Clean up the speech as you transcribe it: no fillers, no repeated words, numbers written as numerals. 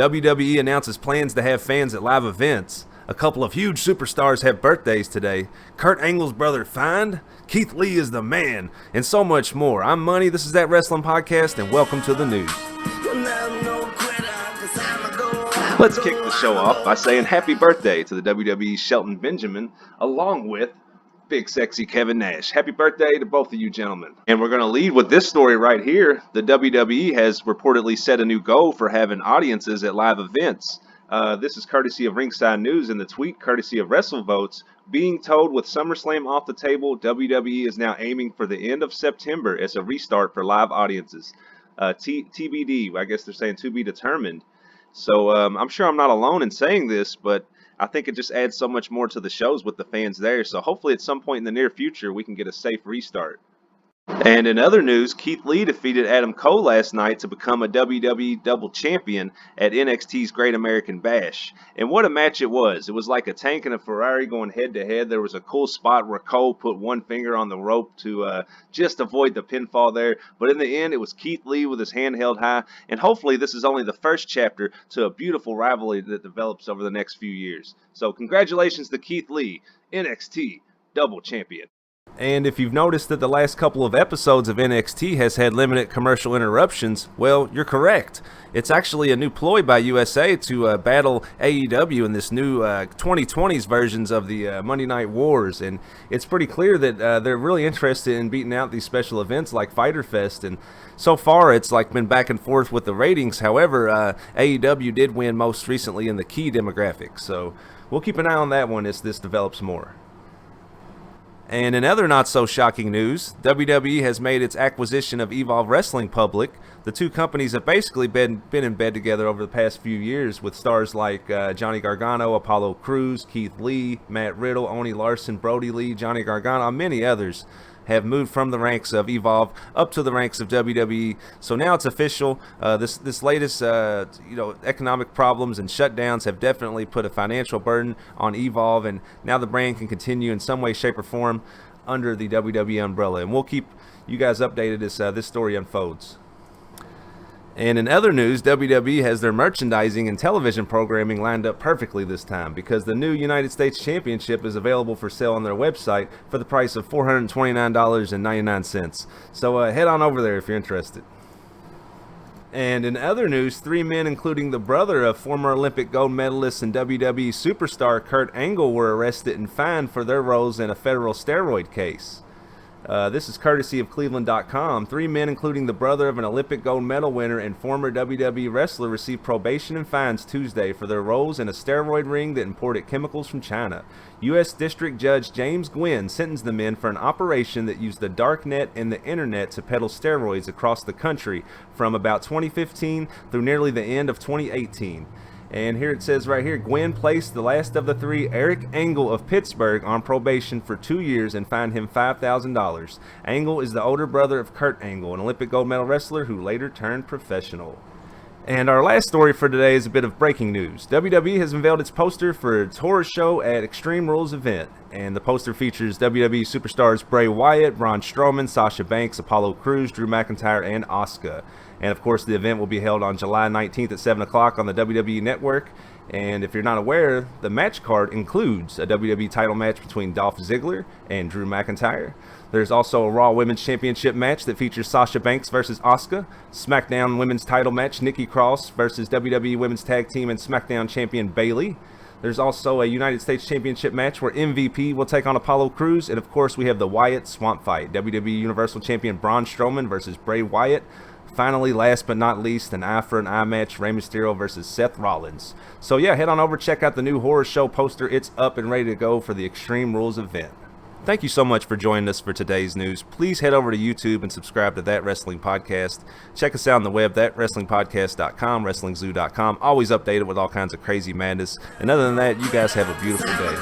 WWE announces plans to have fans at live events. A couple of huge superstars have birthdays today. Kurt Angle's brother fined. Keith Lee is the man. And so much more. I'm Money, this is That Wrestling Podcast, and welcome to the news. Let's kick the show off by saying happy birthday to the WWE Shelton Benjamin, along with Big Sexy Kevin Nash. Happy birthday to both of you gentlemen. And we're going to lead with this story right here. The WWE has reportedly set a new goal for having audiences at live events. This is courtesy of Ringside News, and the tweet courtesy of WrestleVotes. Being told with SummerSlam off the table, WWE is now aiming for the end of September as a restart for live audiences. TBD, I guess they're saying to be determined. So I'm sure I'm not alone in saying this, but I think it just adds so much more to the shows with the fans there. So hopefully at some point in the near future, we can get a safe restart. And in other news, Keith Lee defeated Adam Cole last night to become a WWE Double Champion at NXT's Great American Bash. And what a match it was. It was like a tank and a Ferrari going head-to-head. There was a cool spot where Cole put one finger on the rope to just avoid the pinfall there. But in the end, it was Keith Lee with his hand held high. And hopefully this is only the first chapter to a beautiful rivalry that develops over the next few years. So congratulations to Keith Lee, NXT Double Champion. And if you've noticed that the last couple of episodes of NXT has had limited commercial interruptions, well, you're correct. It's actually a new ploy by USA to battle AEW in this new 2020s versions of the Monday Night Wars. And it's pretty clear that they're really interested in beating out these special events like Fyter Fest. And so far, it's like been back and forth with the ratings. However, AEW did win most recently in the key demographics. So we'll keep an eye on that one as this develops more. And in other not-so-shocking news, WWE has made its acquisition of Evolve Wrestling public. The two companies have basically been in bed together over the past few years with stars like Johnny Gargano, Apollo Crews, Keith Lee, Matt Riddle, Oni Larson, Brody Lee, Johnny Gargano, and many others have moved from the ranks of Evolve up to the ranks of WWE. So now it's official. This latest economic problems and shutdowns have definitely put a financial burden on Evolve, and now the brand can continue in some way, shape, or form under the WWE umbrella. And we'll keep you guys updated as this story unfolds. And in other news, WWE has their merchandising and television programming lined up perfectly this time because the new United States Championship is available for sale on their website for the price of $429.99. So head on over there if you're interested. And in other news, 3 men, including the brother of former Olympic gold medalist and WWE superstar Kurt Angle, were arrested and fined for their roles in a federal steroid case. This is courtesy of Cleveland.com. 3 men, including the brother of an Olympic gold medal winner and former WWE wrestler, received probation and fines Tuesday for their roles in a steroid ring that imported chemicals from China. U.S. District Judge James Gwynn sentenced the men for an operation that used the dark net and the internet to peddle steroids across the country from about 2015 through nearly the end of 2018. And here it says right here, Gwynn placed the last of the 3, Eric Angle of Pittsburgh, on probation for 2 years and fined him $5,000. Angle is the older brother of Kurt Angle, an Olympic gold medal wrestler who later turned professional. And our last story for today is a bit of breaking news. WWE has unveiled its poster for its horror show at Extreme Rules event. And the poster features WWE superstars Bray Wyatt, Braun Strowman, Sasha Banks, Apollo Crews, Drew McIntyre, and Asuka. And of course, the event will be held on July 19th at 7 o'clock on the WWE Network. And if you're not aware, the match card includes a WWE title match between Dolph Ziggler and Drew McIntyre. There's also a Raw Women's Championship match that features Sasha Banks versus Asuka. SmackDown Women's title match, Nikki Cross versus WWE Women's Tag Team and SmackDown Champion Bayley. There's also a United States Championship match where MVP will take on Apollo Crews. And of course, we have the Wyatt Swamp Fight, WWE Universal Champion Braun Strowman versus Bray Wyatt. Finally, last but not least, an eye for an eye match, Rey Mysterio versus Seth Rollins. So yeah, head on over, check out the new horror show poster. It's up and ready to go for the Extreme Rules event. Thank you so much for joining us for today's news. Please head over to YouTube and subscribe to That Wrestling Podcast. Check us out on the web, thatwrestlingpodcast.com, wrestlinzoo.com. Always updated with all kinds of crazy madness. And other than that, you guys have a beautiful day.